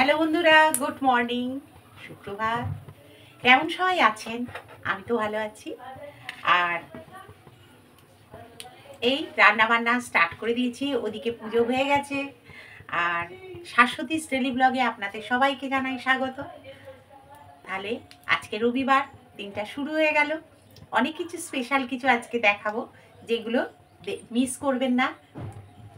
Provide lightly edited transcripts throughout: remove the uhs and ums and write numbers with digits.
Hello বন্ধুরা, good morning, সুপ্রভাত। কেমন সবাই আছেন? আমি তো ভালো আছি। আর এই রান্না বান্না স্টার্ট করে দিয়েছি, ওদিকে পুজো হয়ে গেছে। আর শাশ্বতী ডেইলি ব্লগে আপনাদের সবাইকে জানাই স্বাগত। তাহলে আজকে রবিবার, দিনটা শুরু হয়ে গেল। অনেক কিছু স্পেশাল কিছু আজকে দেখাবো, যেগুলো মিস করবেন না,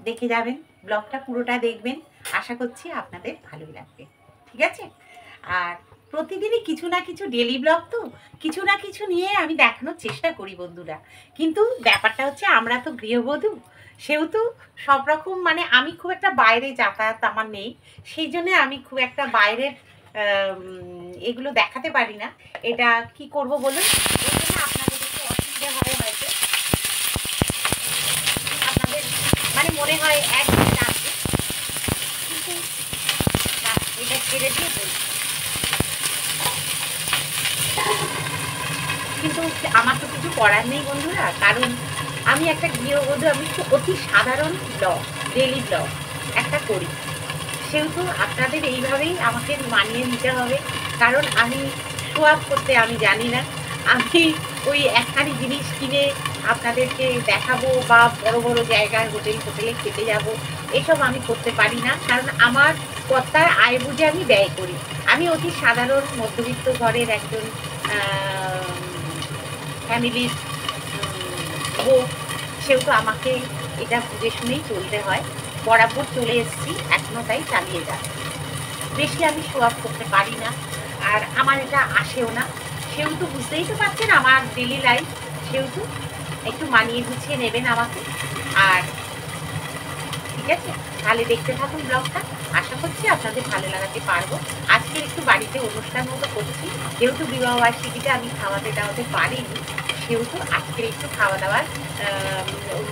দেখে যাবেন। ব্লগটা পুরোটা দেখবেন, আশা করছি আপনাদের ভালোই লাগবে। ঠিক আছে? আর প্রতিদিনই কিছু না কিছু ডেলি ব্লগ, তো কিছু না কিছু নিয়ে আমি দেখানোর চেষ্টা করি বন্ধুরা। কিন্তু ব্যাপারটা হচ্ছে, আমরা তো গৃহবধূ, সেহেতু সব রকম মানে আমি খুব একটা বাইরে যাতায়াত আমার নেই, সেই জন্যে আমি খুব একটা বাইরের এগুলো দেখাতে পারি না। এটা কি করব বলুন, এই জন্য আপনাদের একটু অসুবিধা হয় হয়তো, আপনাদের মানে মনে হয় একদিন আসবে, কিন্তু এটা ছেড়ে দিয়ে বলছি। কিন্তু আমার তো কিছু করার নেই বন্ধুরা, কারণ আমি একটা গৃহবধূ, আমি অতি সাধারণ ব্লগ, ডেলি ব্লগ একটা করি, সেহেতু আপনাদের এইভাবেই আমাকে মানিয়ে নিতে হবে। কারণ আমি শো অফ করতে আমি জানি না, আমি ওই একখানি জিনিস কিনে আপনাদেরকে দেখাবো বা বড় বড় জায়গায় হোটেলে খেতে যাব, এসব আমি করতে পারি না। কারণ আমার কর্তার আয় বুঝে আমি ব্যয় করি। আমি অতি সাধারণ মধ্যবিত্ত ঘরের একজন ফ্যামিলির বউ, সেহেতু আমাকে এটা বুঝে শুনেই চলতে হয়। বরাবর চলে এসেছি, এখনও তাই চালিয়ে যাচ্ছি। বেশি আমি শো অফ করতে পারি না, আর আমার এটা আসেও না, সেহেতু বুঝতেই তো পারছেন আমার ডেলি লাইফ, সেহেতু একটু মানিয়ে গুছিয়ে নেবেন আমাকে। আর ঠিক আছে, তাহলে দেখতে থাকুন ব্লগটা, আশা করছি আপনাদের ভালো লাগাতে পারবো। আজকে একটু বাড়িতে অনুষ্ঠান মতো করছি, যেহেতু বিবাহবার্ষিকীতে আমি খাওয়াতে দাওয়াতে পারিনি, সেহেতু আজকে একটু খাওয়া দাওয়ার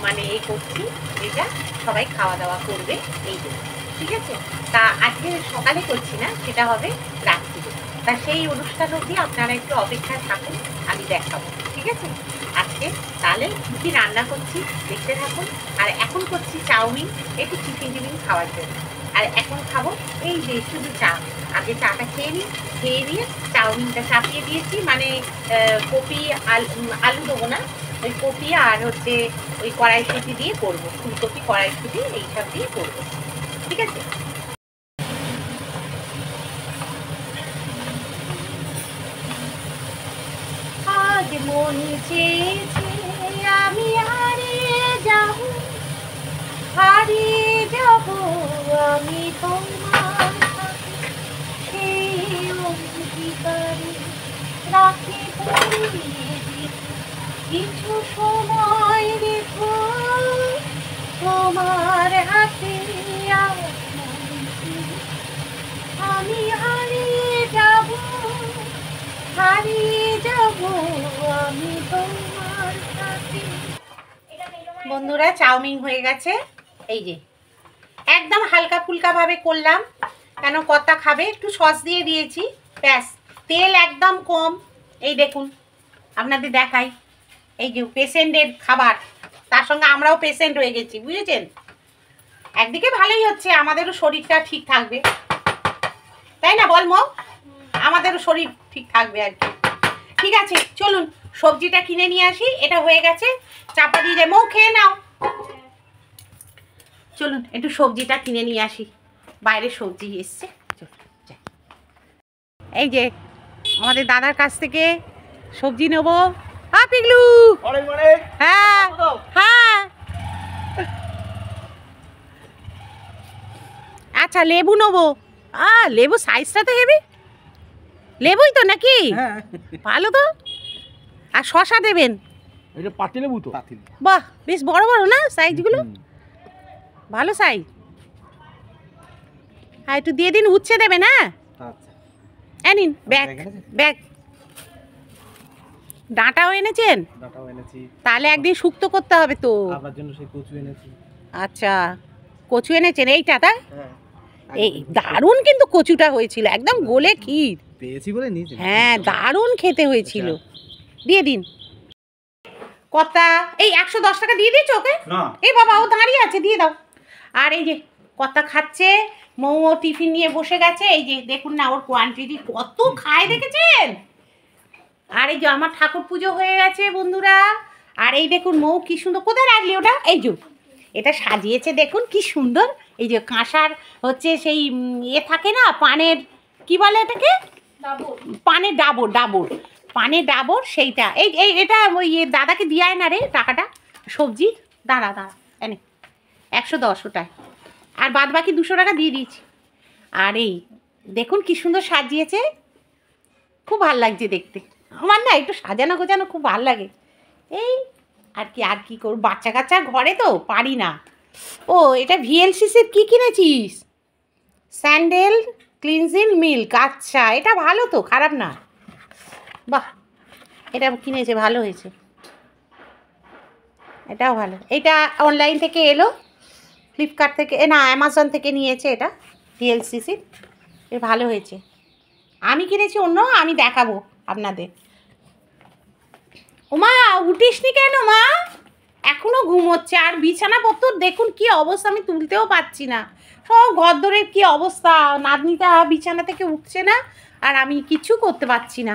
মানে এই করছি, যেটা সবাই খাওয়া দাওয়া করবে এই জন্য। ঠিক আছে, তা আজকে সকালে করছি না, সেটা হবে রাত্রিতে। তা সেই অনুষ্ঠান অবধি আপনারা একটু অপেক্ষায় থাকুন, আমি দেখাবো। ঠিক আছে, আজকে তাহলে কী রান্না করছি দেখতে থাকুন। আর এখন করছি চাউমিন, একটু টিফিন খাওয়ার জন্য। আর এখন খাবো এই যে শুধু চা। আগে চাটা খেয়ে নিই, খেয়ে দিয়ে চাউমিনটা চাপিয়ে দিয়েছি, মানে কপি আলু দেবো না, ওই কপি আর হচ্ছে ওই কড়াইশুঁটি দিয়ে করবো, ফুলকপি কড়াইশুঁটি এইসব দিয়ে করবো। ঠিক আছে, আজ মন চেয়েছে আমি হারিয়ে যাব, হারিয়ে যাব আমি তোমার সেই অঙ্গীকারে রাখি পরিয়ে কিছু সময় রেখো তোমার হাতে। আমি হারিয়ে যাব, হারিয়ে যাব আমি তোমার সাথে। বন্ধুরা, চাউমিন হয়ে গেছে, এই যে একদম হালকা ফুলকা ভাবে করলাম, কেন কর্তা খাবে, একটু সস দিয়ে দিয়েছি, ব্যাস। তেল একদম কম, এই দেখুন আপনাদের দেখাই, এই যে পেশেন্টের খাবার, তার সঙ্গে আমরাও পেশেন্ট হয়ে গেছি, বুঝেছেন? একদিকে ভালোই হচ্ছে, আমাদেরও শরীরটা ঠিক থাকবে, তাই না বল মো? আমাদেরও শরীর ঠিক থাকবে আর কি। ঠিক আছে, চলুন সবজিটা কিনে নিয়ে আসি, এটা হয়ে গেছে, চাপা দিয়ে যায়, মৌ খেয়ে নাও। চলুন একটু সবজিটা কিনে নিয়ে আসি, বাইরে সবজি এসছে। এই যে আমাদের দাদার কাছ থেকে সবজি নেবো। পিগলু, হ্যাঁ হ্যাঁ, আচ্ছা লেবু নেবো। লেবু সাইজটা তো হেবি, লেবুই তো নাকি? ভালো তো। আর শশা দেবেন? এটা পাতি লেবু তো। বাহ, বেশ বড় বড় না সাইজগুলো, ভালো সাইজ। হ্যাঁ, একটু দিয়ে দিন, উচ্ছে দেবেন? হ্যাঁ আচ্ছা, নিন ব্যাগ ব্যাগ। ডাঁটাও এনেছেন? ডাঁটাও এনেছি, তাহলে একদিন শুক্তো করতে হবে তো। আপনার জন্য সেই কচু এনেছি। আচ্ছা, কচু এনেছেন, এইটা তাই? এই দারুণ কিন্তু কচুটা হয়েছিল, একদম গোলে ক্ষীর পেয়েছি বলে নিয়েছি। হ্যাঁ, দারুণ খেতে হয়েছিল। দিয়ে দিন কর্তা, এই 110 টাকা দিয়ে দিয়েছো ওকে? না, এই বাবা, ও দাঁড়িয়ে আছে, দিয়ে দাও। আর এই যে কর্তা খাচ্ছে, মৌ টিফিন নিয়ে বসে গেছে। এই যে দেখুন না ওর কোয়ান্টিটি কত খায় দেখেছেন। আর এই যে আমার ঠাকুর পুজো হয়ে গেছে বন্ধুরা। আর এই দেখুন মৌ কি সুন্দর, কোথায় রাখলি ওটা, এই যে এটা সাজিয়েছে দেখুন কি সুন্দর। এই যে কাঁসার হচ্ছে সেই থাকে না পানের, কি বলে এটাকে, পানের ডাবর, পানের ডাবর, সেইটা এই এই এটা ওই দাদাকে দিয়ায় না রে টাকাটা সবজির, দাঁড়া এনে 110 ওটায়, আর বাদ বাকি 200 টাকা দিয়ে দিয়েছি। আর এই দেখুন কি সুন্দর সাজিয়েছে, খুব ভাল লাগছে দেখতে। আমার না একটু সাজানো গোছানো খুব ভাল লাগে। এই আর কি করব, বাচ্চা কাচ্চা ঘরে তো পারি না। ও এটা ভিএলসিসির কি কিনেছিস? স্যান্ডেল ক্লিনজিং মিল্ক, আচ্ছা এটা ভালো তো, খারাপ না। বাহ, এটা কিনেছে, ভালো হয়েছে, এটাও ভালো। এটা অনলাইন থেকে এলো, ফ্লিপকার্ট থেকে না অ্যামাজন থেকে নিয়েছে এটা ভিএলসিসির, এ ভালো হয়েছে। আমি কিনেছি অন্য, আমি দেখাবো আপনাদের। ওমা উঠিসনি কেন মা? এখনো ঘুমোচ্ছে। আর বিছানাপত্র দেখুন কি অবস্থা, আমি তুলতেও পারছি না, সব ঘরদোরের কি অবস্থা। নাতনিটা বিছানা থেকে উঠছে না, আর আমি কিছু করতে পারছি না।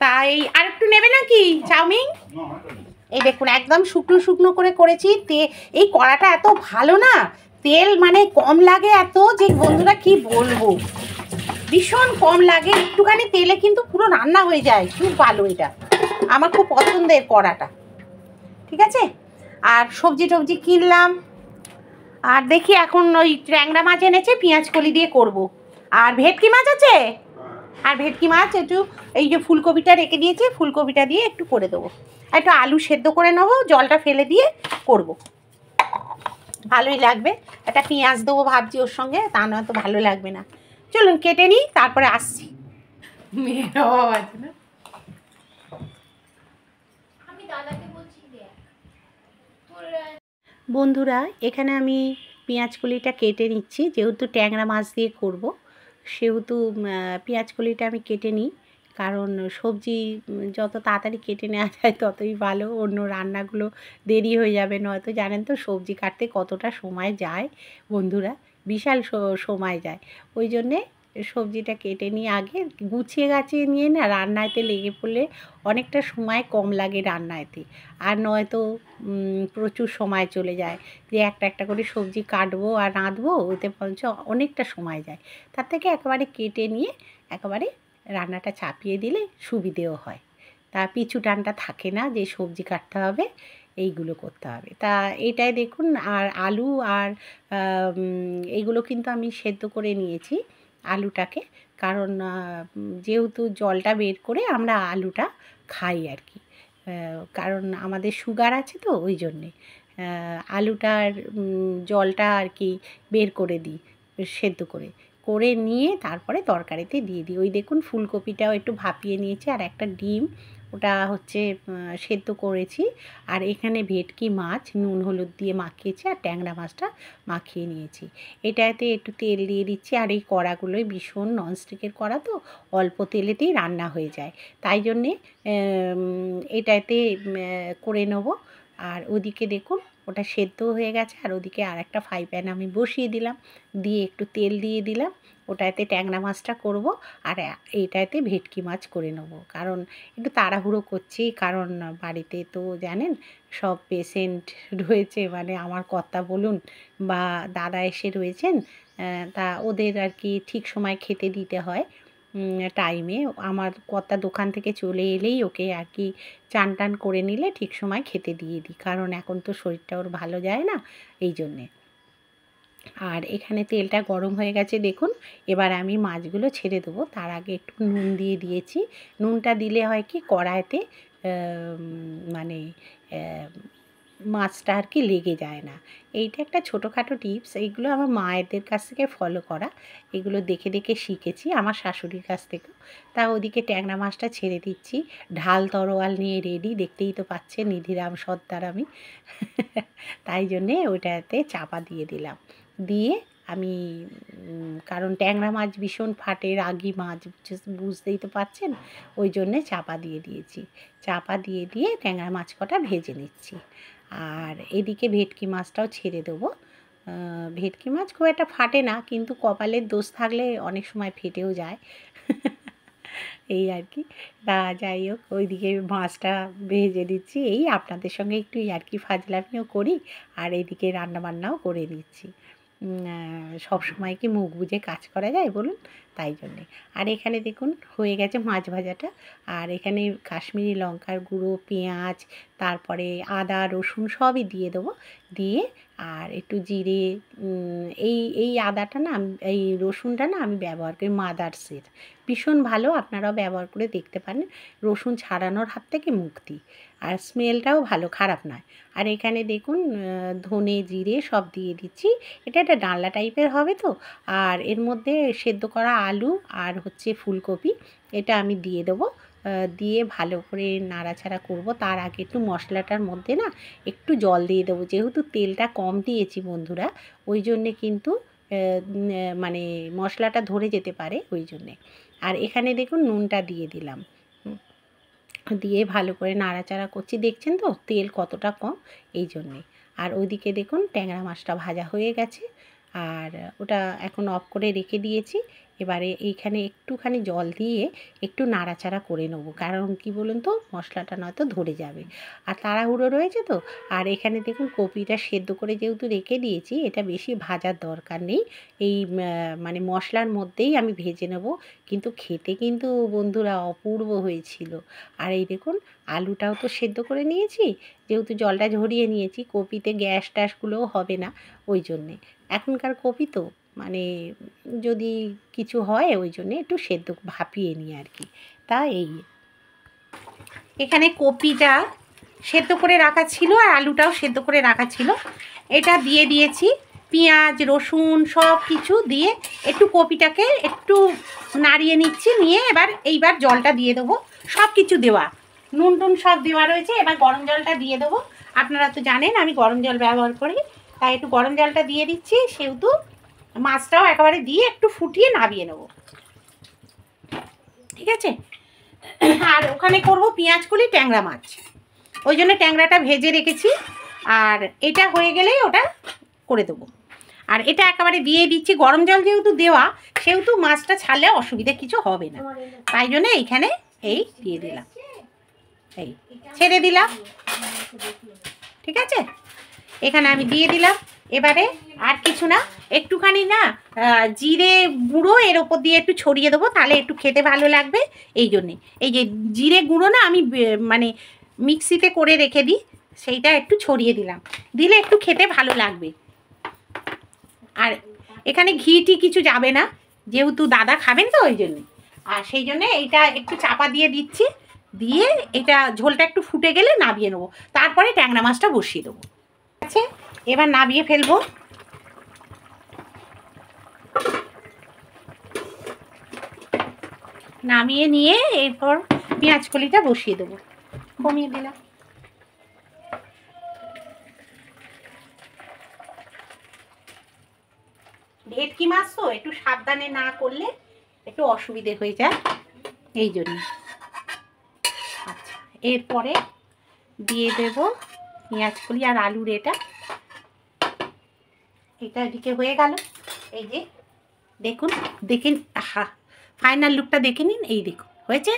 তাই আর একটু নেবে নাকি চাউমিন? এই দেখুন একদম শুকনো শুকনো করে করেছি। এই কড়াটা এত ভালো না, তেল মানে কম লাগে এত যে বন্ধুরা কি বলবো, ভীষণ কম লাগে, একটুখানি তেলে কিন্তু পুরো রান্না হয়ে যায়, খুব ভালো। এটা আমার খুব পছন্দের কড়াটা, ঠিক আছে। আর সবজি টবজি কিনলাম। আর দেখি এখন ওই ট্যাংরা মাছ এনেছে, পেঁয়াজ কলি দিয়ে করব। আর ভেটকি মাছ আছে, আর ভেটকি মাছ একটু এই যে ফুলকপিটা রেখে দিয়েছি, ফুলকপিটা দিয়ে একটু করে দেবো। একটু আলু সেদ্ধ করে নেবো, জলটা ফেলে দিয়ে করব, ভালোই লাগবে। একটা পেঁয়াজ দেবো ভাবছি ওর সঙ্গে, তা নয়তো ভালো লাগবে না। চলুন কেটে নিই, তারপরে আসছি। বন্ধুরা এখানে আমি পেঁয়াজকলিটা কেটে নিচ্ছি, যেহেতু ট্যাংরা মাছ দিয়ে করব সেহেতু পেঁয়াজকলিটা আমি কেটে নিই। কারণ সবজি যত তাড়াতাড়ি কেটে নেওয়া যায় ততই ভালো, অন্য রান্নাগুলো দেরি হয়ে যাবে। নয়তো জানেন তো সবজি কাটতে কতটা সময় যায় বন্ধুরা, বিশাল সময় যায়। ওই জন্যে সবজিটা কেটে নিয়ে আগে গুছিয়ে গাছিয়ে নিয়ে না রান্নাতে লেগে পড়লে অনেকটা সময় কম লাগে রান্নাতে। আর নয়তো প্রচুর সময় চলে যায়, যে একটা একটা করে সবজি কাটবো আর রাঁধবো, ওতে বরঞ্চ অনেকটা সময় যায়। তার থেকে একেবারে কেটে নিয়ে একেবারে রান্নাটা চাপিয়ে দিলে সুবিধেও হয়। তা পিছু টানটা থাকে না যে সবজি কাটতে হবে, এইগুলো করতে হবে। তা এটাই দেখুন। আর আলু আর এইগুলো কিন্তু আমি সেদ্ধ করে নিয়েছি আলুটাকে, কারণ যেহেতু জলটা বের করে আমরা আলুটা খাই আর কি, কারণ আমাদের সুগার আছে তো ওই জন্যে আলুটার জলটা আর কি বের করে দিই, সেদ্ধ করে নিয়ে তারপরে তরকারিতে দিয়ে দিই। ওই দেখুন ফুলকপিটাও একটু ভাপিয়ে নিয়েছি, আর একটা ডিম ওটা হচ্ছে সেদ্ধ করেছি। আর এখানে ভেটকি মাছ নুন হলুদ দিয়ে মাখিয়েছি, আর ট্যাংরা মাছটা মাখিয়ে নিয়েছি। এটাতে একটু তেল দিয়ে দিচ্ছি। আর এই কড়াগুলোই ভীষণ ননস্টিকের কড়া তো, অল্প তেলেতেই রান্না হয়ে যায়, তাই জন্যে এটাতে করে নেব। আর ওদিকে দেখুন ওটা সেদ্ধ হয়ে গেছে, আর ওদিকে আর একটা ফ্রাই প্যান আমি বসিয়ে দিলাম, দিয়ে একটু তেল দিয়ে দিলাম। ওটাতে ট্যাংরা মাছটা করব, আর এইটাতে ভেটকি মাছ করে নেব। কারণ একটু তাড়াহুড়ো করছি, কারণ বাড়িতে তো জানেন সব পেশেন্ট রয়েছে, মানে আমার কর্তা বলুন বা দাদা এসে রয়েছেন, তা ওদের আর কি ঠিক সময় খেতে দিতে হয় টাইমে। আমার কর্তা দোকান থেকে চলে এলেই ওকে আর কি চান টান করে নিলে ঠিক সময় খেতে দিয়ে দিই, কারণ এখন তো শরীরটা ওর ভালো যায় না, এই জন্যে। আর এখানে তেলটা গরম হয়ে গেছে দেখুন, এবার আমি মাছগুলো ছেড়ে দেবো। তার আগে একটু নুন দিয়ে দিয়েছি। নুনটা দিলে হয় কি কড়াইতে মানে মাছটা আর কি লেগে যায় না। এইটা একটা ছোটোখাটো টিপস, এইগুলো আমার মায়েদের কাছ থেকে ফলো করা, এগুলো দেখে দেখে শিখেছি আমার শাশুড়ির কাছ থেকেও। তা ওদিকে ট্যাংরা মাছটা ছেড়ে দিচ্ছি, ঢাল তরোয়াল নিয়ে রেডি, দেখতেই তো পাচ্ছেন নিধিরাম সর্দার আমি তাই জন্যে ওইটাতে চাপা দিয়ে দিলাম। দিয়ে আমি কারণ ট্যাংরা মাছ ভীষণ ফাটে, রাগি মাছ বুঝতেই তো পাচ্ছেন, ওই জন্যে চাপা দিয়ে দিয়েছি। চাপা দিয়ে ট্যাংরা মাছ কটা ভেজে নিচ্ছি। আর এদিকে ভেটকি মাছটাও ছেড়ে দেবো, ভেটকি মাছ খুব একটা ফাটে না, কিন্তু কপালের দোষ থাকলে অনেক সময় ফেটেও যায়। এই আর কি। তা যাই হোক, ওইদিকে মাছটা ভেজে দিচ্ছি, এই আপনাদের সঙ্গে একটু আর কি ফাজলামিও করি, আর এইদিকে রান্নাবান্নাও করে দিচ্ছি। সব সময় কি মুখ বুজে কাজ করা যায় বলুন? তাই জন্যে। আর এখানে দেখুন হয়ে গেছে মাছ ভাজাটা, আর এখানে কাশ্মীরি লঙ্কার গুঁড়ো, পেঁয়াজ, তারপরে আদা রসুন সবই দিয়ে দেবো, দিয়ে আর একটু জিরে, এই আদাটা না, এই রসুনটা না আমি ব্যবহার করি মাদার্সের, ভীষণ ভালো, আপনারাও ব্যবহার করে দেখতে পারেন। রসুন ছাড়ানোর হাত থেকে মুক্তি, আর স্মেলটাও ভালো, খারাপ নয়। আর এখানে দেখুন ধনে জিরে সব দিয়ে দিচ্ছি। এটা একটা ডালনা টাইপের হবে তো, আর এর মধ্যে সেদ্ধ করা আলু আর হচ্ছে ফুলকপি, এটা আমি দিয়ে দেবো। দিয়ে ভালো করে নাড়াচাড়া করব। তার আগে একটু মশলাটার মধ্যে না একটু জল দিয়ে দেবো, যেহেতু তেলটা কম দিয়েছি বন্ধুরা, ওই জন্যে কিন্তু মানে মশলাটা ধরে যেতে পারে ওই জন্যে। আর এখানে দেখুন নুনটা দিয়ে দিলাম, দিয়ে ভালো করে নাড়াচাড়া করছি, দেখছেন তো তেল কতটা কম, এই জন্যে। আর ওইদিকে দেখুন ট্যাংরা মাছটা ভাজা হয়ে গেছে, আর ওটা এখন অফ করে রেখে দিয়েছি। এবারে এইখানে একটুখানি জল দিয়ে একটু নাড়াচাড়া করে নেব, কারণ কি বলুন তো, মশলাটা নয়তো ধরে যাবে, আর তাড়াহুড়ো রয়েছে তো। আর এখানে দেখুন কপিটা সেদ্ধ করে যেহেতু রেখে দিয়েছি, এটা বেশি ভাজার দরকার নেই, এই মানে মশলার মধ্যেই আমি ভেজে নেব, কিন্তু খেতে কিন্তু বন্ধুরা অপূর্ব হয়েছিল। আর এই দেখুন আলুটাও তো সেদ্ধ করে নিয়েছি, যেহেতু জলটা ঝরিয়ে নিয়েছি, কপিতে গ্যাস ট্যাসগুলোও হবে না, ওই জন্যে। এখনকার কপি তো মানে যদি কিছু হয় ওই জন্যে একটু সেদ্ধ ভাপিয়ে নিই আর কি। তা এই এখানে কপিটা সেদ্ধ করে রাখা ছিল, আর আলুটাও সেদ্ধ করে রাখা ছিল, এটা দিয়ে দিয়েছি। পেঁয়াজ রসুন সব কিছু দিয়ে একটু কপিটাকে একটু নাড়িয়ে নিচ্ছি, নিয়ে এইবার জলটা দিয়ে দেবো, সব কিছু দেওয়া, নুন টুন সব দেওয়া রয়েছে। এবার গরম জলটা দিয়ে দেবো, আপনারা তো জানেন আমি গরম জল ব্যবহার করি, তাই একটু গরম জলটা দিয়ে দিচ্ছি। সেহেতু মাছটাও একেবারে দিয়ে একটু ফুটিয়ে নামিয়ে নেব, ঠিক আছে। আর ওখানে করব পেঁয়াজ কলি ট্যাংরা মাছ, ওই জন্য ট্যাংরাটা ভেজে রেখেছি, আর এটা হয়ে গেলেই ওটা করে দেবো। আর এটা একেবারে দিয়ে দিচ্ছি, গরম জল যেহেতু দেওয়া, সেহেতু মাছটা ছাড়লে অসুবিধা কিছু হবে না, তাই জন্য এইখানে এই দিয়ে দিলাম, এই ছেড়ে দিলাম, ঠিক আছে। এখানে আমি দিয়ে দিলাম। এবারে আর কিছু না, একটুখানি না জিরে গুঁড়ো এর ওপর দিয়ে একটু ছড়িয়ে দেবো, তাহলে একটু খেতে ভালো লাগবে, এই জন্যে। এই যে জিরে গুঁড়ো না আমি মানে মিক্সিতে করে রেখে দিই, সেইটা একটু ছড়িয়ে দিলাম, দিলে একটু খেতে ভালো লাগবে। আর এখানে ঘি টি কিছু যাবে না, যেহেতু দাদা খাবেন তো ওই জন্যে। আর সেই জন্যে এইটা একটু চাপা দিয়ে দিচ্ছি, দিয়ে এটা ঝোলটা একটু ফুটে গেলে নামিয়ে নেবো, তারপরে ট্যাংরা মাছটা বসিয়ে দেবো, ঠিক আছে। এবার নামিয়ে ফেলবো। নামিয়ে নিয়ে এরপর পেঁয়াজ কলিটা বসিয়ে দেবো, কমিয়ে দিলাম। ভেটকি মাছ তো একটু সাবধানে না করলে একটু অসুবিধে হয়ে যায়, এই জন্য। আচ্ছা, এরপরে দিয়ে দেব পেঁয়াজ কলি আর আলুর এটা এদিকে হয়ে গেল। এই যে দেখুন, দেখেন, হা ফাইনাল লুকটা দেখে নিন, এই দেখুন হয়েছে,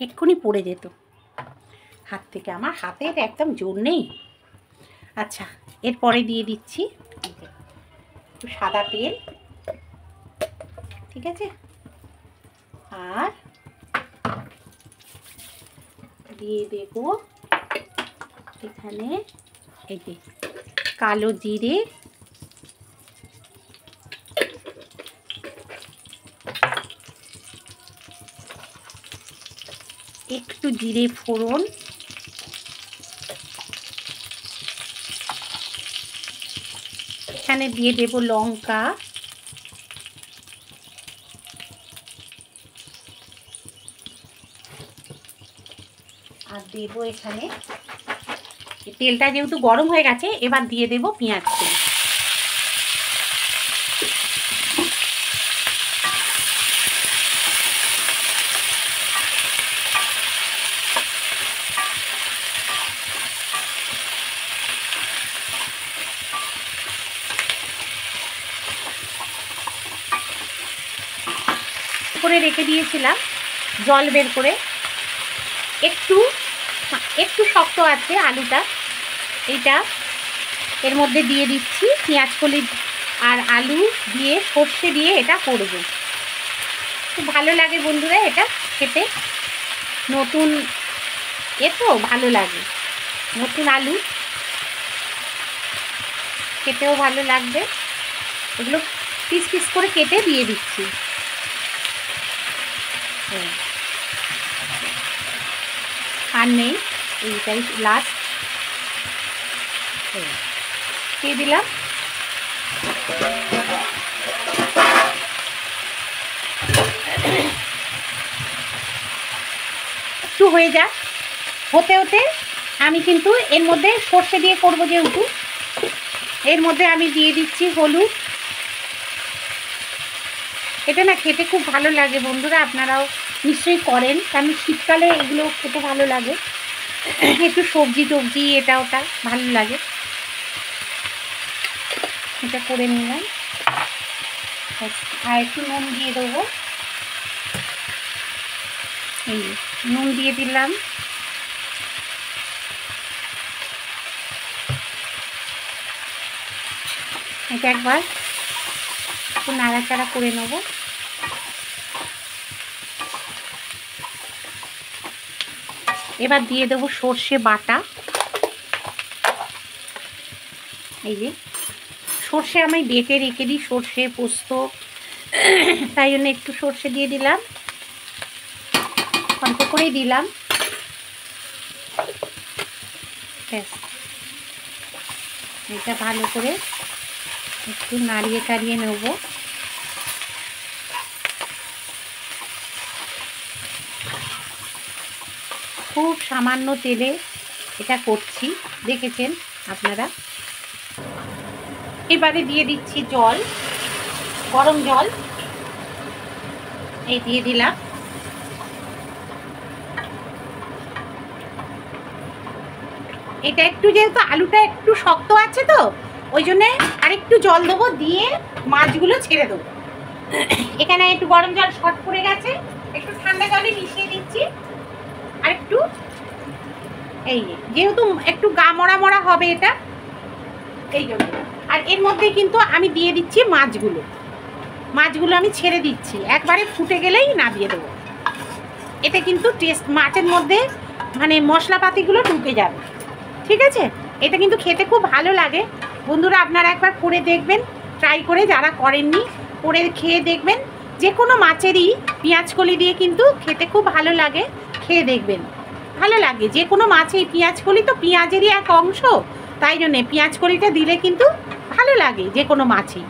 এক্ষুনি পড়ে যেত হাত থেকে, আমার হাতের একদম জোর নেই। আচ্ছা, এরপরে দিয়ে দিচ্ছি একটু সাদা তেল, ঠিক আছে, আর দিয়ে দেব এখানে এই যে কালো জিরে, একটু জিরে ফোড়ন, এখানে দিয়ে দেব লঙ্কা, আর দেবো এখানে, তেলটা যেহেতু গরম হয়ে গেছে, এবার দিয়ে দেব পেঁয়াজ কুচি। করে রেখে দিয়েছিলাম জল বের করে। একটু একটু শক্ত আছে আলুটা, এইটা এর মধ্যে দিয়ে দিচ্ছি। পেঁয়াজ কলি আর আলু দিয়ে সর্ষে দিয়ে এটা করব। খুব ভালো লাগে বন্ধুরা এটা খেতে, নতুন তো ভালো লাগে, নতুন আলু খেতেও ভালো লাগবে। এগুলো পিস পিস করে কেটে দিয়ে দিচ্ছি। আর নেই, এইটাই লাস্ট দিয়ে দিলাম। একটু হয়ে যাক, হতে হতে আমি কিন্তু এর মধ্যে সর্ষে দিয়ে করবো যেহেতু, এর মধ্যে আমি দিয়ে দিচ্ছি হলুদ। এটা না খেতে খুব ভালো লাগে বন্ধুরা, আপনারাও নিশ্চয়ই করেন, কারণ শীতকালে এগুলো খেতে ভালো লাগে। একটু সবজি টবজি এটা ওটা ভালো লাগে। এটা করে নিলাম, আর একটু নুন দিয়ে দেবো। এই নুন দিয়ে দিলাম। এটা একবার একটু নাড়াচাড়া করে নেব। এবার দিয়ে দেবো সর্ষে বাটা। এই যে সর্ষে আমি বেটে রেখে দিই, সর্ষে পোস্ত, তাই জন্য একটু সর্ষে দিয়ে দিলাম, অল্প করেই দিলাম। এটা ভালো করে একটু নাড়িয়ে টাড়িয়ে নেব। খুব সামান্য তেলে এটা করছি, দেখেছেন আপনারা। এবারে দিয়ে দিচ্ছি জল, গরম জল। এই দিয়ে দিলাম। এটা একটু যেহেতু আলুটা একটু শক্ত আছে তো ওই জন্যে আরেকটু জল দেবো, দিয়ে মাছগুলো ছেড়ে দেবো। এখানে একটু গরম জল শর্ট পড়ে গেছে, একটু ঠান্ডা জলে মিশিয়ে দিচ্ছি। আর একটু এই যেহেতু একটু গা মরা মরা হবে এটা, এই জন্য। আর এর মধ্যে কিন্তু আমি দিয়ে দিচ্ছি মাছগুলো, মাছগুলো আমি ছেড়ে দিচ্ছি, একবারে ফুটে গেলেই নামিয়ে দেবো। এতে কিন্তু টেস্ট মাছের মধ্যে মানে মশলাপাতিগুলো ঢুকে যাবে, ঠিক আছে। এটা কিন্তু খেতে খুব ভালো লাগে বন্ধুরা, আপনারা একবার করে দেখবেন, ট্রাই করে, যারা করেননি করে খেয়ে দেখবেন। যে কোনো মাছেরই পেঁয়াজ কলি দিয়ে কিন্তু খেতে খুব ভালো লাগে, খেয়ে দেখবেন ভালো লাগে। যে কোনো মাছেই পেঁয়াজ কলি তো পেঁয়াজেরই এক অংশ, তাই জন্যে পেঁয়াজ কলিটা দিলে কিন্তু ভালো লাগে যে কোনো মাছই।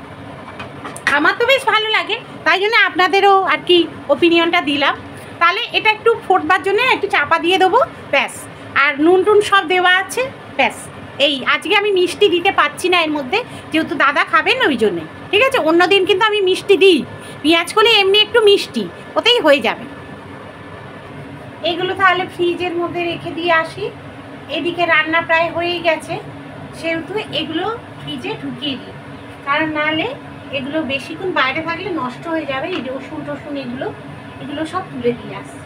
আমার তো বেশ ভালো লাগে, তাই জন্য আপনাদেরও আর কি ওপিনিয়নটা দিলাম। তাহলে এটা একটু ফোটবার জন্য একটু চাপা দিয়ে দেবো, ব্যাস। আর নুন টুন সব দেওয়া আছে, ব্যাস। এই আজকে আমি মিষ্টি দিতে পারছি না এর মধ্যে, যেহেতু দাদা খাবেন ওই জন্যে, ঠিক আছে। অন্যদিন কিন্তু আমি মিষ্টি দিই, পেঁয়াজ কলি এমনি একটু মিষ্টি, ওতেই হয়ে যাবে। এইগুলো তাহলে ফ্রিজের মধ্যে রেখে দিয়ে আসি। এদিকে রান্না প্রায় হয়েই গেছে, সেহেতু এগুলো ফ্রিজে ঢুকিয়ে দিই, কারণ নাহলে এগুলো বেশিক্ষণ বাইরে থাকলে নষ্ট হয়ে যাবে। এই রসুন টসুন এগুলো সব তুলে দিয়ে আসি।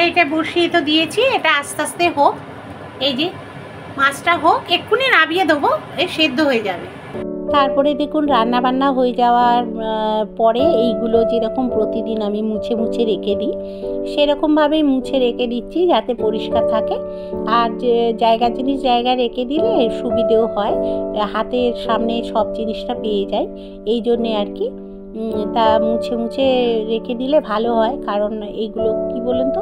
এইটা বসিয়ে তো দিয়েছি, এটা আস্তে আস্তে হোক। এই যে মাছটা হোক, এক্ষুনি নামিয়ে দেবো, এই সেদ্ধ হয়ে যাবে। তারপরে দেখুন রান্না বান্না হয়ে যাওয়ার পরে এইগুলো যেরকম প্রতিদিন আমি মুছে মুছে রেখে দিই সেরকমভাবেই মুছে রেখে দিচ্ছি যাতে পরিষ্কার থাকে। আর যে জিনিস জায়গায় রেখে দিলে সুবিধেও হয়, হাতের সামনে সব জিনিসটা পেয়ে যায়, এই জন্যে আর কি তা মুছে মুছে রেখে দিলে ভালো হয়। কারণ এইগুলো কি বলেন তো,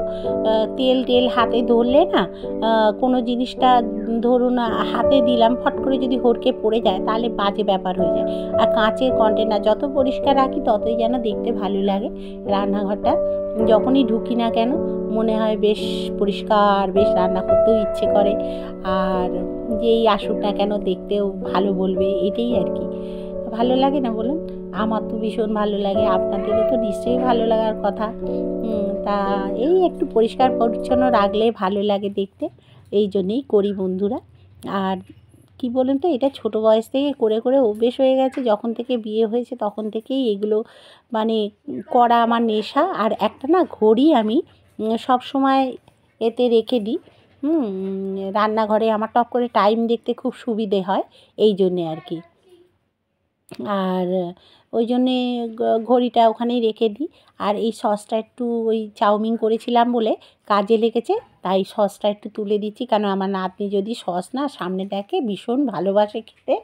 তেল হাতে ধরলে না কোনো জিনিসটা ধরুন হাতে দিলাম ফট করে যদি হড়কে পড়ে যায় তাহলে বাজে ব্যাপার হয়ে যায়। আর কাঁচের কন্টেনার যত পরিষ্কার রাখি ততই যেন দেখতে ভালো লাগে। রান্নাঘরটা যখনই ঢুকি না কেন মনে হয় বেশ পরিষ্কার, বেশ রান্না করতেও ইচ্ছে করে, আর যেই আসুক না কেন দেখতেও ভালো বলবে, এটাই আর কি। ভালো লাগে না বলুন? আমার তো ভীষণ ভালো লাগে, আপনাদেরও তো নিশ্চয়ই ভালো লাগার কথা। তা এই একটু পরিষ্কার পরিচ্ছন্ন রাখলে ভালো লাগে দেখতে, এই জন্যেই করি বন্ধুরা। আর কি বলুন তো, এটা ছোট বয়স থেকে করে করে অভ্যেস হয়ে গেছে, যখন থেকে বিয়ে হয়েছে তখন থেকেই এগুলো মানে করা আমার নেশা। আর একটা না ঘড়ি আমি সব সময় এতে রেখে দিই, রান্নাঘরে আমার টপ করে টাইম দেখতে খুব সুবিধে হয়, এই জন্যে আর কি। আর ওই জন্যে ঘড়িটা ওখানেই রেখে দিই। আর এই সসটা একটু ওই চাউমিন করেছিলাম বলে কাজে লেগেছে, তাই সসটা একটু তুলে দিচ্ছি, কারণ আমার নাতনি যদি সস না সামনে দেখে ভীষণ ভালোবাসে খেতে,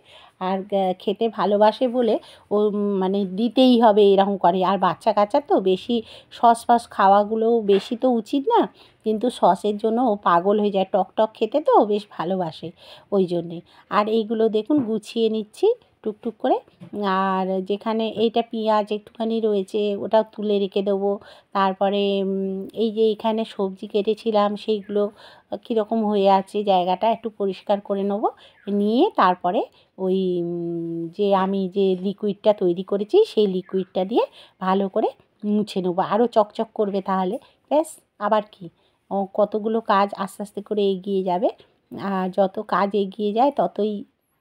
আর খেতে ভালোবাসে বলে ও মানে দিতেই হবে এরকম করে। আর বাচ্চা কাচ্চা তো বেশি সস ফস খাওয়াগুলো বেশি তো উচিত না, কিন্তু সসের জন্য ও পাগল হয়ে যায়, টক টক খেতে তো বেশ ভালোবাসে, ওই জন্যে। আর এইগুলো দেখুন গুছিয়ে নিচ্ছি টুকটুক করে। আর যেখানে এইটা পেঁয়াজ একটুখানি রয়েছে ওটাও তুলে রেখে দেবো। তারপরে এই যে এখানে সবজি কেটেছিলাম সেইগুলো কীরকম হয়ে আছে জায়গাটা একটু পরিষ্কার করে নেব, নিয়ে তারপরে ওই যে আমি যে লিকুইডটা তৈরি করেছি সেই লিকুইডটা দিয়ে ভালো করে মুছে নেবো, আরও চকচক করবে, তাহলে ব্যাস। আবার কি, কতগুলো কাজ আস্তে আস্তে করে এগিয়ে যাবে, আর যত কাজ এগিয়ে যায় ততই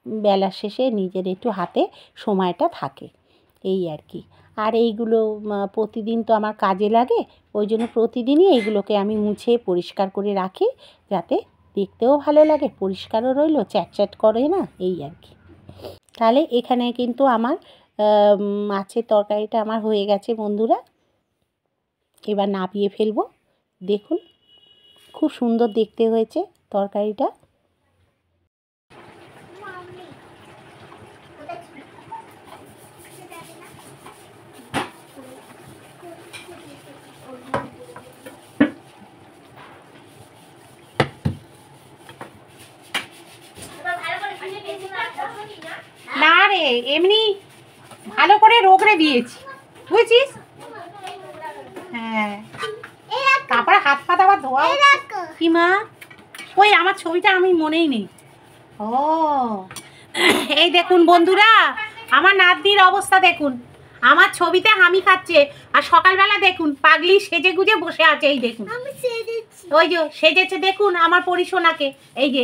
বেলার শেষে নিজের একটু হাতে সময়টা থাকে, এই আর কি। আর এইগুলো প্রতিদিন তো আমার কাজে লাগে, ওই জন্য প্রতিদিনই এইগুলোকে আমি মুছে পরিষ্কার করে রাখি, যাতে দেখতেও ভালো লাগে, পরিষ্কারও রইলো, চ্যাটচ্যাট করে না, এই আর কি। তাহলে এখানে কিন্তু আমার মাছের তরকারিটা আমার হয়ে গেছে বন্ধুরা, এবার নামিয়ে ফেলবো। দেখুন খুব সুন্দর দেখতে হয়েছে তরকারিটা। না রে, এমনি ভালো করে রোগড়ে দিয়েছি, বুঝছিস? হ্যাঁ, তারপরে হাত পা আবার ধোয়া। কি মা? ওই আমার ছবিটা আমি মনেই নেই। ও এই দেখুন বন্ধুরা, আমার নাতনির অবস্থা দেখুন, আমার ছবিতে হামি খাচ্ছে, আর সকালবেলা দেখুন পাগলি সেজে গুজে বসে আছে, এই দেখুন ওই যে সেজেছে, দেখুন আমার পরিশোনাকে। এই যে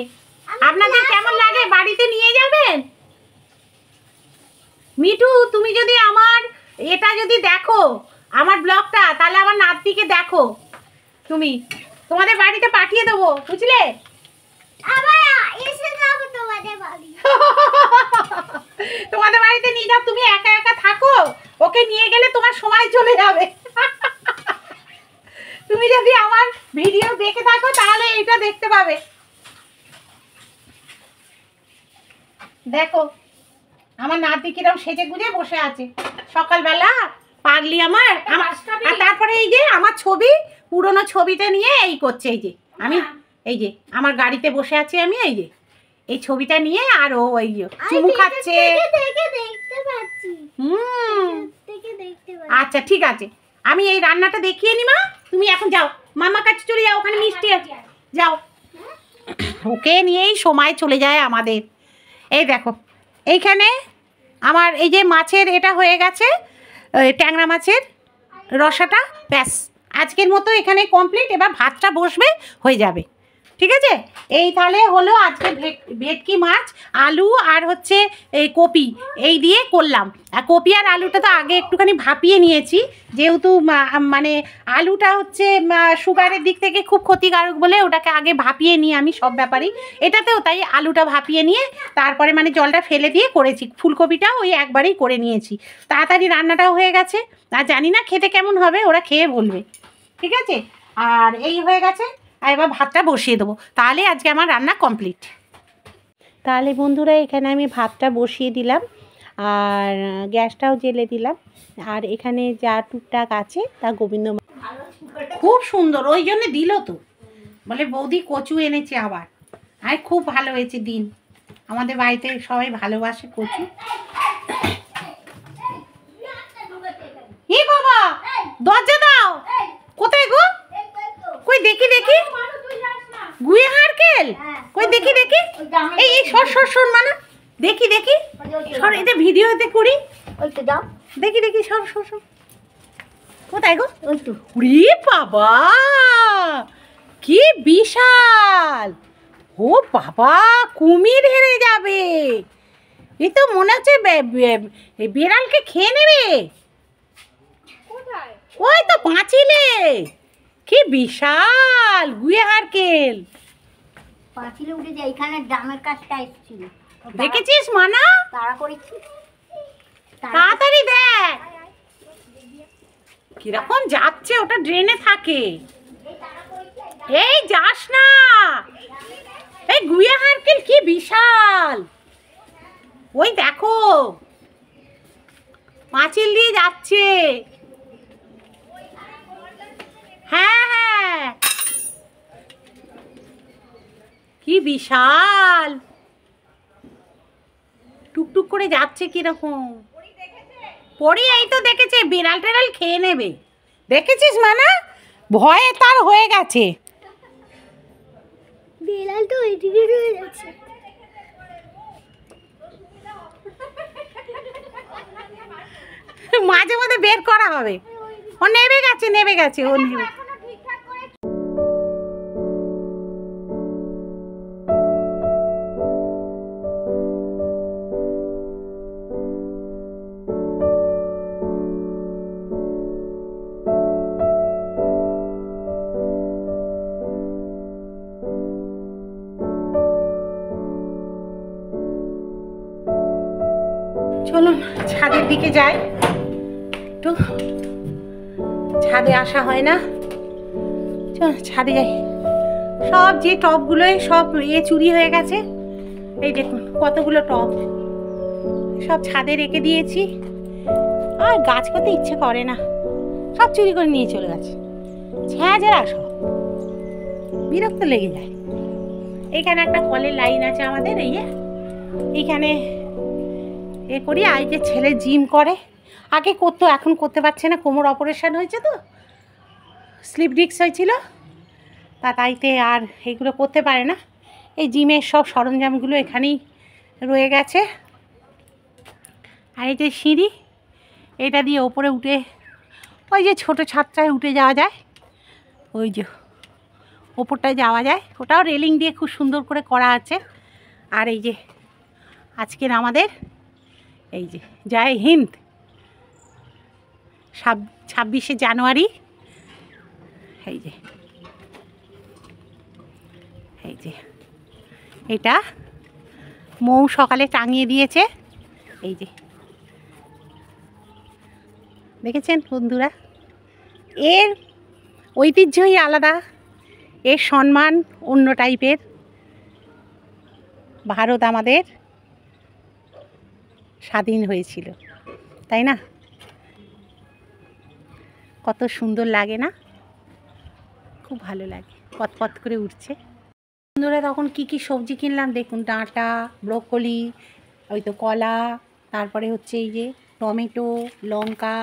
আপনাদের কেমন লাগে বাড়িতে নিয়ে যাবেন? মিঠু, তুমি যদি আমার এটা যদি দেখো আমার ব্লগটা, তাহলে আমার নাতনিকে দেখো, তুমি তোমাদের বাড়িতে পাঠিয়ে দেবো, বুঝলে? তোমাদের বাড়িতে নিয়ে যাও, তুমি একা একা থাকো, ওকে নিয়ে গেলে তোমার সময় চলে যাবে। তুমি যদি আমার ভিডিও দেখে থাকো তাহলে এইটা দেখতে পাবে। দেখো আমার নাতি কিরম সেজে গুজে বসে আছে সকালবেলা, পাগলি আমার। আর তারপরে এই যে আমার ছবি, পুরনো ছবিটা নিয়ে এই করছে, এই যে আমি এই যে আমার গাড়িতে বসে আছি আমি, এই যে এই ছবিটা নিয়ে, আর ও ওই যে চুমু খাচ্ছে। আচ্ছা ঠিক আছে, আমি এই রান্নাটা দেখিয়ে নি মা, তুমি এখন যাও মামার কাছে চলে যাও, ওখানে মিষ্টি আছে, যাও। ওকে নিয়েই সময় চলে যায় আমাদের। এই দেখো এইখানে আমার এই যে মাছের এটা হয়ে গেছে, ট্যাংরা মাছের রসাটা, ব্যাস আজকের মতো এখানে কমপ্লিট। এবার ভাতটা বসবে, হয়ে যাবে, ঠিক ঠিক আছে। এই তাহলে হলো আজকে ভেটকি মাছ, আলু আর হচ্ছে এই কপি, এই দিয়ে করলাম। আর কপি আর আলুটা তো আগে একটুখানি ভাপিয়ে নিয়েছি, যেহেতু মানে আলুটা হচ্ছে সুগারের দিক থেকে খুব ক্ষতিকারক বলে ওটাকে আগে ভাপিয়ে নিই আমি সব ব্যাপারেই। এটাতেও তাই, আলুটা ভাপিয়ে নিয়ে তারপরে মানে জলটা ফেলে দিয়ে করেছি। ফুলকপিটাও ওই একবারেই করে নিয়েছি, তাড়াতাড়ি রান্নাটাও হয়ে গেছে। আর জানি না খেতে কেমন হবে, ওরা খেয়ে বলবে। ঠিক আছে, আর এই হয়ে গেছে। আর এবার ভাতটা বসিয়ে দেবো, তাহলে আজকে আমার রান্না কমপ্লিট। তাহলে বন্ধুরা এখানে আমি ভাতটা বসিয়ে দিলাম, আর গ্যাসটাও জ্বেলে দিলাম। আর এখানে যা টুকটাক আছে তা গোবিন্দ খুব সুন্দর, ওই জন্য দিল তো, বলে বৌদি কচু এনেছে আবার। আর খুব ভালো হয়েছে দিন, আমাদের বাড়িতে সবাই ভালোবাসে কচু। ই বাবা, দরজা দাও। কোথায় গো? কই দেখি দেখি। গুয়ে হারকেল কই দেখি দেখি। এই এই সর সর সর মানে দেখি দেখি সর, এটা ভিডিওতে করি। দেখি দেখি সর সর সর। কোথায় গো? উরে বাবা, কি বিশাল! ও বাবা, কুমির হেরে যাবে। এই তো মনে হচ্ছে বিড়ালকে খেয়ে নেবে। ওই তো পাঁচিলে, কি বিশাল গুয়ে হারকেল। পাঁচিলে উঠে যায়, এখানে ড্রামের কাজটা এসেছিল। দেখেছিস মানা? তাড়া করেছি, তাড়াতাড়ি দেখ কিরকম যাচ্ছে, ওটা ড্রেনে থাকে। এই যাস না, এই গুয়ে হারকেল কি বিশাল। ওই দেখো পাঁচিল দিয়ে যাচ্ছে। হ্যাঁ হ্যাঁ, কি বিশাল, টুকটুক করে যাচ্ছে কিরকম। পরি এই তো দেখেছে, বিড়াল টেড়াল খেয়ে নেবে। দেখেছিস মানা? ভয়ে তার হয়ে গেছে। বিড়াল তো ওইদিকে রয়ে যাচ্ছে। মাঝে মাঝে বের করা হবে। ও নেমে গেছে, নেমে গেছে, ও নেমে। চলুন ছাদের দিকে যাই, একটু ছাদে আসা হয় না। চল ছাদে যাই। সব যে টবগুলোয় সব চুরি হয়ে গেছে, এই দেখুন কতগুলো টব সব ছাদে রেখে দিয়েছি। আর গাছ করতে ইচ্ছে করে না, সব চুরি করে নিয়ে চলে গেছে। ছ্যাঁচেরা সব, বিরক্ত লেগে যায়। এইখানে একটা কলের লাইন আছে আমাদের, এইখানে এ করি। আর যে ছেলে জিম করে, আগে করতো, এখন করতে পারছে না, কোমর অপারেশন হয়েছে তো, স্লিপ ডিস্ক হয়েছিল, তাইতে আর এগুলো করতে পারে না। এই জিমের সব সরঞ্জামগুলো এখানেই রয়ে গেছে। আর এই যে সিঁড়ি, এটা দিয়ে ওপরে উঠে ওই যে ছোটো ছাদটায় উঠে যাওয়া যায়, ওই যে ওপরটায় যাওয়া যায়, ওটাও রেলিং দিয়ে খুব সুন্দর করে করা আছে। আর এই যে আজকের আমাদের এই যে জয় হিন্দ, 26শে জানুয়ারি। এই যে এই যে এটা মৌ সকালে টাঙিয়ে দিয়েছে। এই যে দেখেছেন বন্ধুরা, এর ঐতিহ্যই আলাদা, এর সম্মান অন্য টাইপের। ভারত আমাদের স্বাধীন হয়েছিল, তাই না? কত সুন্দর লাগে না? খুব ভালো লাগে, পথ করে উঠছে। বন্ধুরা তখন কি কি সবজি কিনলাম দেখুন, ডাঁটা, ব্রোকলি, ওই তো কলা, তারপরে হচ্ছে এই যে টমেটো, লঙ্কা,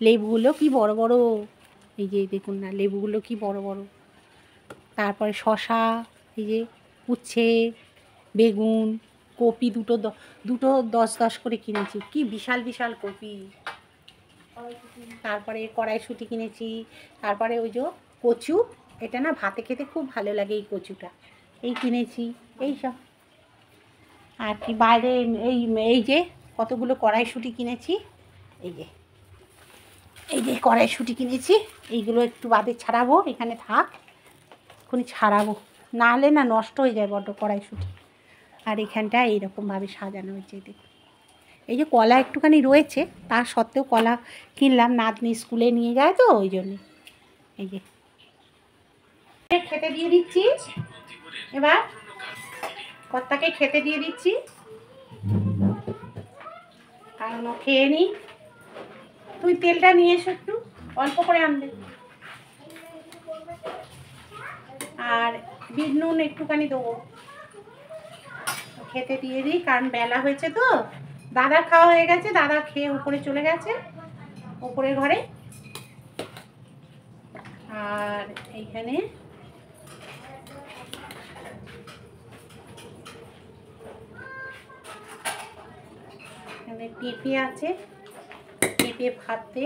লেবুগুলো কি বড় বড়, এই যে দেখুন না লেবুগুলো কি বড় বড়, তারপরে শশা, এই যে উচ্ছে, বেগুন, কপি দুটো 10 করে কিনেছি, কি বিশাল বিশাল কপি। তারপরে কড়াইশুঁটি কিনেছি, তারপরে ওই যে কচু, এটা না ভাতে খেতে খুব ভালো লাগে এই কচুটা। এই কিনেছি এই সব। আর কি বাইরে এই এই যে কতগুলো কড়াইশুঁটি কিনেছি। এই যে কড়াইশুঁটি কিনেছি। এইগুলো একটু বাদে ছাড়াবো, এখানে থাক, এক্ষুনি ছাড়াবো, না হলে না নষ্ট হয়ে যায় বড্ড কড়াইশুঁটি। আর এখানটা এইরকমভাবে সাজানো হয়েছে। দেখুন এই যে কলা একটুখানি রয়েছে, তা সত্ত্বেও কলা কিনলাম, নাতনি স্কুলে নিয়ে যায় তো ওই জন্যে। এই যে খেতে দিয়ে দিচ্ছি, এবার কর্তাকে খেতে দিয়ে দিচ্ছি, কারণ ও খেয়ে নি। তুই তেলটা নিয়ে এসো, একটু অল্প করে আনবে, আর বিট নুন একটুখানি দেবো। খেতে দিয়ে দিই, কারণ বেলা হয়েছে তো। দাদা খাওয়া হয়ে গেছে, দাদা খেয়ে উপরে চলে গেছে, উপরের ঘরে। আর এইখানে পেঁপে আছে, পেঁপে ভাতে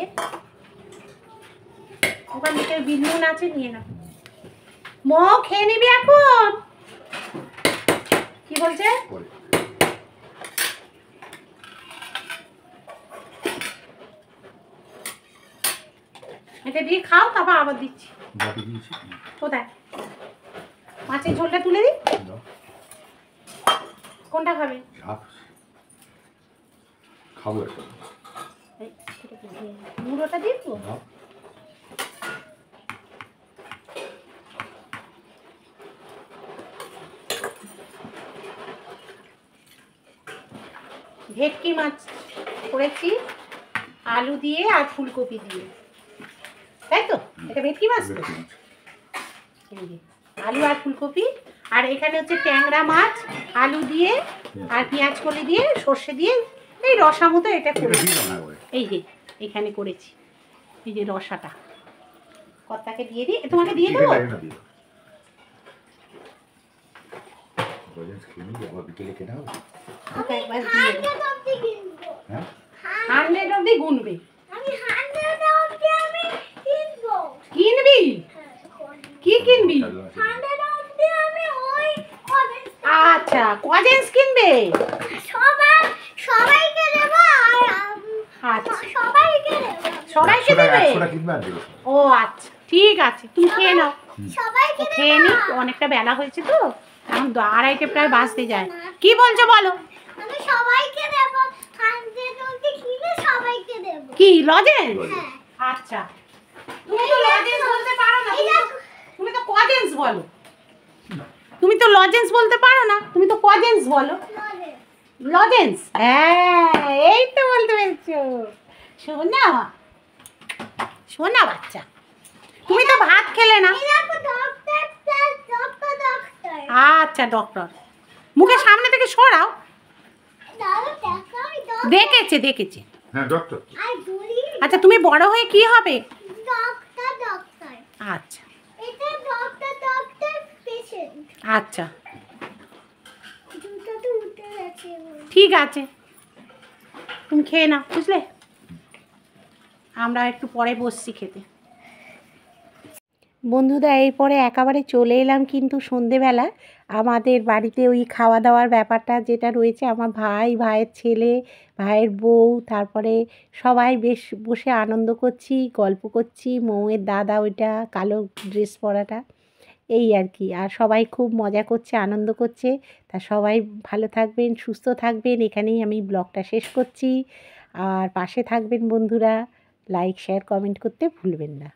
ওখান থেকে বিট নুন আছে, নিয়ে নাও। খেয়ে নিবি এখন? কি বলছে? এটা দিয়ে খাও, তারপর আবার দিচ্ছি। কোথায়? মাছের ঝোলটা তুলে দিই। কোনটা খাবে? খাবো। মুড়োটা দিয়ে তো। ভেটকি মাছ করেছি আলু দিয়ে আর ফুলকপি দিয়ে, তাই তো? এটা ভেটকি মাছ তো। আলু আর ফুলকপি, আর এখানে হচ্ছে ট্যাংরা মাছ আলু দিয়ে আর পেঁয়াজ কলি দিয়ে সর্ষে দিয়ে এই রসা মতো এটা করেছি। এই যে এখানে করেছি, এই যে রসাটা কর্তাকে দিয়ে দিই, তোমাকে দিয়ে দেবো। একবার দিয়ে 100 অবধি গুনবে। কিনবি? কি কিনবি? আচ্ছা, কজেন্স কিনবে? সবাইকে দেবে? ও আচ্ছা, ঠিক আছে, তুমি খেয়ে নাও। খেয়ে নি, অনেকটা বেলা হয়েছে তো, এখন 2:30 প্রায় বাজতে যায়। কি বলছো বলো? কি লজেন্স? আচ্ছা, তুমি তো লজেন্স বলতে পারো না, তুমি তো কজেন্স বলো। তুমি তো লজেন্স বলতে পারো না, তুমি তো কজেন্স বলো। লজেন্স, হ্যাঁ এই তো বলতে পেরেছো। শোনা শোনা বাচ্চা, তুমি তো ভাত খেলে না। আচ্ছা ডক্টর, মুখের সামনে থেকে সরাও। দেখেছে। আচ্ছা, তুমি বড় হয়ে কি হবে? আচ্ছা আচ্ছা, ঠিক আছে, তুমি খেয়ে নাও, বুঝলে? আমরা একটু পরে বসছি খেতে। বন্ধুরা, এরপরে একেবারে চলে এলাম কিন্তু সন্ধেবেলা আমাদের বাড়িতে ওই খাওয়া দাওয়ার ব্যাপারটা যেটা রয়েছে। আমার ভাইয়ের ছেলে, ভাইয়ের বউ, তারপরে সবাই বেশ বসে আনন্দ করছি, গল্প করছি। মৌয়ের দাদা ওইটা কালো ড্রেস পরাটা, এই আর কি। আর সবাই খুব মজা করছে, আনন্দ করছে। তা সবাই ভালো থাকবেন, সুস্থ থাকবেন। এখানেই আমি ব্লগটা শেষ করছি। আর পাশে থাকবেন বন্ধুরা, লাইক শেয়ার কমেন্ট করতে ভুলবেন না।